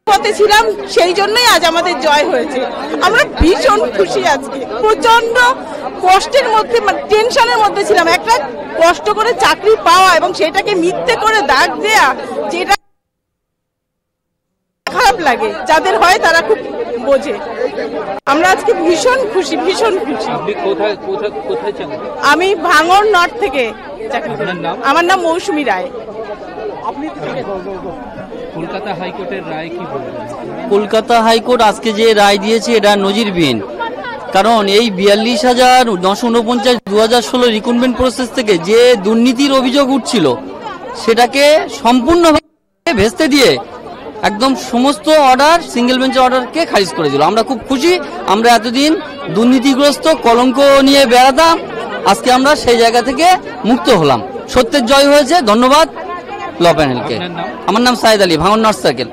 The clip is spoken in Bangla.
পথে ছিলাম, সেই জন্যই আজ আমাদের জয় হয়েছে। আমরা ভীষণ খুশি আজকে। প্রচন্ড কষ্টের মধ্যে, মানে টেনশনের মধ্যে ছিলাম। একটা কষ্ট করে চাকরি পাওয়া এবং সেটাকে মিথ্যে করে দাগ দেয়া, যেটা খারাপ লাগে, যাদের হয় তারা খুব বোঝে। আমরা আজকে ভীষণ খুশি, ভীষণ খুশি। আমি ভাঙড় নর্থ থেকে চাকরি করি। আমার নাম মৌসুমী রায়। কলকাতা হাইকোর্টের রায় কি বলবেন? কলকাতা হাইকোর্ট আজকে যে রায় দিয়েছে এটা নজিরবিহীন। কারণ এই 42,949 2016 রিক্রুটমেন্ট প্রসেস থেকে যে দুর্নীতির অভিযোগ উঠছিল সেটাকে সম্পূর্ণভাবে ভেস্তে দিয়ে একদম সমস্ত অর্ডার, সিঙ্গেল বেঞ্চের অর্ডারকে খারিজ করে দিল। আমরা খুব খুশি। আমরা এতদিন দুর্নীতিগ্রস্ত কলঙ্ক নিয়ে বেড়াতাম, আজকে আমরা সেই জায়গা থেকে মুক্ত হলাম। সত্যের জয় হয়েছে। ধন্যবাদ ল প্যানেলকে। আমার নাম সাইদ আলী, ভাঙড় নর্থ সার্কেল।